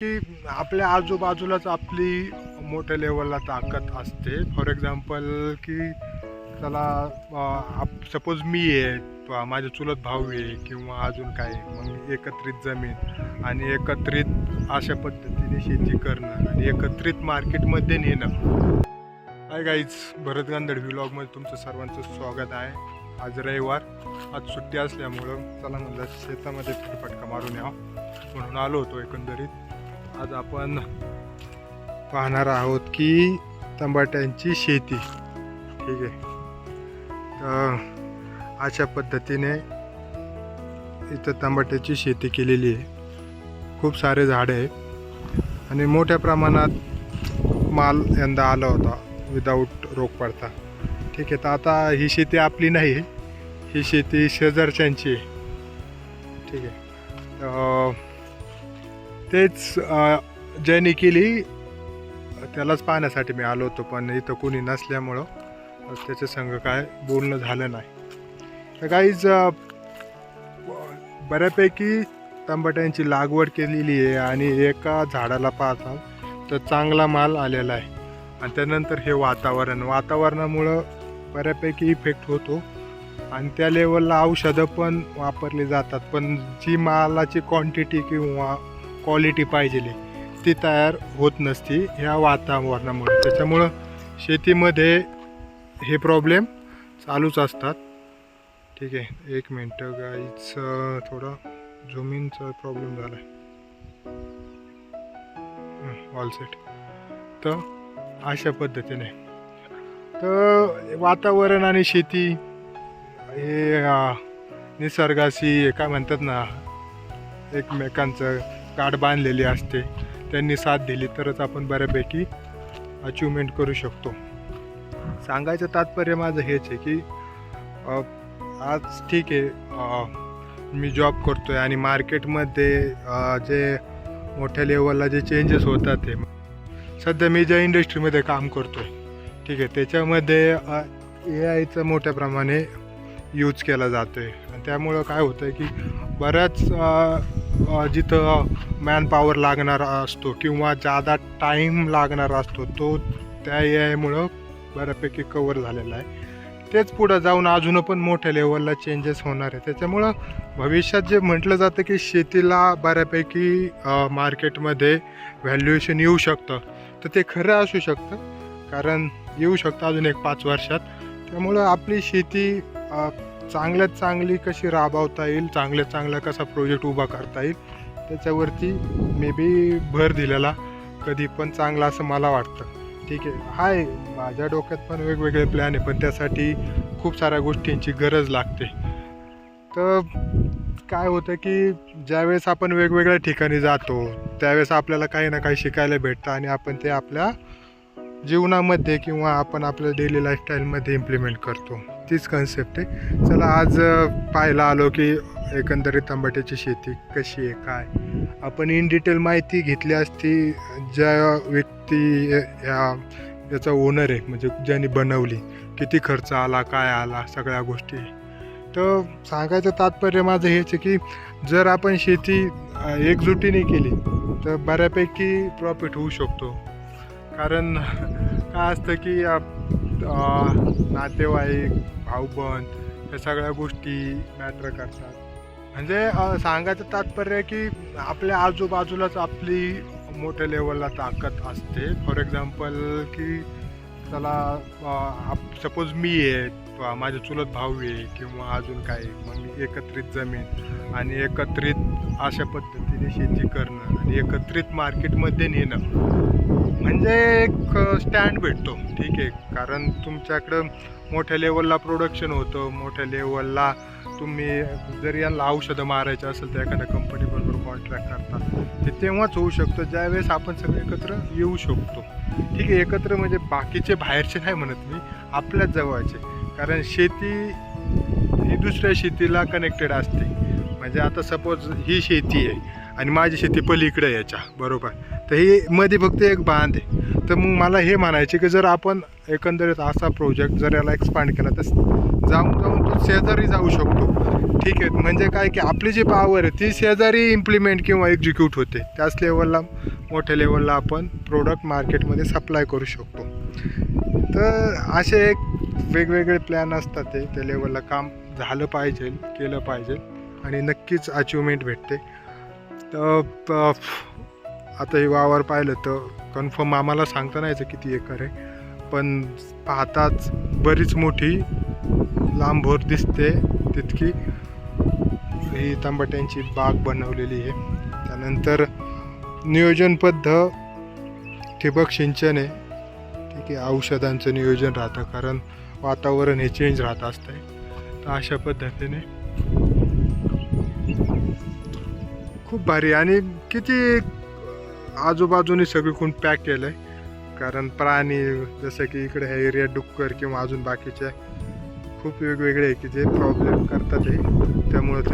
की आपल्या आजूबाजूलाच आपली मोठ्या लेवलला ताकद असते. फॉर एक्झाम्पल की सपोज मी आहे, माझे चुलत भाऊ आहे किंवा अजून काय, मग एकत्रित जमीन आणि एकत्रित अशा पद्धतीने शेती करणं आणि एकत्रित मार्केटमध्ये नेणं. हाय गाईज, भरत गांधड व्लॉगमध्ये तुमचं सर्वांचं स्वागत आहे. आज रविवार, आज सुट्टी असल्यामुळं चला म्हणलं शेतामध्ये फेरफटका मारून यावं म्हणून आलो होतो. एकंदरीत आज आपण पाहणार आहोत की टमाट्यांची शेती. ठीक आहे, तर अशा पद्धतीने इथं टमाट्याची शेती केलेली आहे. खूप सारे झाडे आहेत आणि मोठ्या प्रमाणात माल यंदा आला होता विदाऊट रोग पडता. ठीक आहे, तर आता ही शेती आपली नाही आहे, ही शेती शेजारच्यांची आहे. ठीक आहे, तेच ज्यांनी केली त्यालाच पाहण्यासाठी मी आलो होतो, पण इथं कोणी नसल्यामुळं त्याच्या संग काय बोलणं झालं नाही. तर गाईज बऱ्यापैकी टमाट्यांची लागवड केलेली आहे आणि एका झाडाला पाहता तर चांगला माल आलेला आहे. आणि त्यानंतर हे वातावरणामुळं बऱ्यापैकी इफेक्ट होतो आणि त्या लेवलला औषधं पण वापरली जातात, पण जी मालाची क्वांटिटी किंवा क्वालिटी पाहिजे ती तयार होत नसती ह्या वातावरणामुळे. त्याच्यामुळं शेतीमध्ये हे प्रॉब्लेम चालूच असतात. ठीक आहे, एक मिनटं गाईच, थोडा झुमिनचा प्रॉब्लेम झाला आहे. All set. तर अशा पद्धतीने तर वातावरण आणि शेती हे निसर्गाशी काय म्हणतात ना, एकमेकांचं गाठ बांधलेली असते. त्यांनी साथ दिली तरच आपण बऱ्यापैकी अचिव्हमेंट करू शकतो. सांगायचं तात्पर्य माझं हेच आहे की आज ठीक आहे, मी जॉब करतो आहे आणि मार्केटमध्ये जे मोठ्या लेवलला जे चेंजेस होतात ते सध्या मी ज्या इंडस्ट्रीमध्ये काम करतो आहे, ठीक आहे, त्याच्यामध्ये AI मोठ्या प्रमाणे यूज केला जातो आहे. आणि त्यामुळं काय होतं आहे की बऱ्याच जिथं मॅनपॉवर लागणारा असतो किंवा जादा टाईम लागणारा असतो तो त्या AI बऱ्यापैकी कवर झालेला आहे. तेच पुढं जाऊन अजून पण मोठ्या लेवलला चेंजेस होणार आहे. त्याच्यामुळं भविष्यात जे म्हटलं जातं की शेतीला बऱ्यापैकी मार्केटमध्ये व्हॅल्युएशन येऊ शकतं, तर ते खरं असू शकतं, कारण येऊ शकतं अजून 1-5 वर्षात. त्यामुळं आपली शेती चांगल्यात चांगली कशी राबवता येईल, चांगल्यात चांगला कसा प्रोजेक्ट उभा करता येईल, त्याच्यावरती मे बी भर दिलेला कधी पण चांगला असं मला वाटतं. ठीक आहे, हाय, माझ्या डोक्यात पण वेगवेगळे प्लॅन आहे, पण त्यासाठी खूप साऱ्या गोष्टींची गरज लागते. तर काय होतं की ज्यावेळेस आपण वेगवेगळ्या ठिकाणी जातो त्यावेळेस आपल्याला काही ना काही शिकायला भेटतं आणि आपण ते आपल्या जीवनामध्ये किंवा आपण आपल्या डेली लाईफस्टाईलमध्ये इम्प्लिमेंट करतो. तीच कन्सेप्ट आहे. चला, आज पाहायला आलो की एकंदरीत टमाट्याची शेती कशी आहे, काय आपण इन डिटेल माहिती घेतली असती ज्या व्यक्ती याचा ओनर आहे, म्हणजे ज्यांनी बनवली, किती खर्च आला, काय आला, सगळ्या गोष्टी. तर सांगायचं तात्पर्य माझं हेच आहे की जर आपण शेती एकजुटीने केली तर बऱ्यापैकी प्रॉफिट होऊ शकतो. कारण काय असतं की नातेवाईक, भाऊबंद, या सगळ्या गोष्टी मॅटर करतात. म्हणजे सांगायचं तात्पर्य की आपल्या आजूबाजूलाच आपली मोठ्या लेवलला ताकद असते. फॉर एक्झाम्पल की सपोज मी आहे, माझे चुलत भाऊ आहे किंवा अजून काय, मग एकत्रित जमीन आणि एकत्रित अशा पद्धतीने शेती करणं आणि एकत्रित मार्केटमध्ये नेणं म्हणजे एक स्टँड भेटतो. ठीक आहे, कारण तुमच्याकडं मोठ्या लेवलला प्रोडक्शन होतं, मोठ्या लेवलला तुम्ही जर यांना औषधं मारायचं असेल तर एखाद्या कंपनीबरोबर कॉन्ट्रॅक्ट करता, ते तेव्हाच होऊ शकतं ज्यावेळेस आपण सगळे एकत्र येऊ शकतो. ठीक आहे, एकत्र म्हणजे बाकीचे बाहेरचे नाही म्हणत मी, आपल्याच जवळचे. कारण शेती ही दुसऱ्या शेतीला कनेक्टेड असते. म्हणजे आता सपोज ही शेती आहे आणि माझी शेती पलीकडे याच्या बरोबर, तर ही मध्ये फक्त एक बांध आहे. तर मग मला हे म्हणायचे की जर आपण एकंदरीत असा प्रोजेक्ट जर याला एक्सपांड केला तर जाऊन तो शेजारी जाऊ शकतो. ठीक आहे. म्हणजे काय की आपली जी पॉवर आहे ती शेजारी इम्प्लिमेंट किंवा एक्झिक्यूट होते. त्याच लेवलला मोठ्या लेवलला आपण प्रोडक्ट मार्केटमध्ये सप्लाय करू शकतो. तर असे एक वेगवेगळे प्लॅन असतात ते त्या लेवलला काम झालं पाहिजे, केलं पाहिजे आणि नक्कीच अचिव्हमेंट भेटते. तर आता हे वावर पाहिलं तर कन्फर्म आम्हाला सांगता नाही याचं किती एकर आहे, पण पाहताच बरीच मोठी लांबभर दिसते तितकी ही टमाट्यांची बाग बनवलेली आहे. त्यानंतर नियोजनबद्ध ठिबक सिंचन आहे. ठीक आहे, औषधांचं नियोजन राहतं कारण वातावरण हे चेंज राहत असतंय. तर अशा पद्धतीने खूप भारी आणि किती आजूबाजूने सगळीकडून पॅक केलं आहे. कारण प्राणी जसं की इकडे ह्या एरियात डुक्कर किंवा अजून बाकीचे खूप वेगवेगळे आहे की जे प्रॉब्लेम करतात आहे, त्यामुळं ते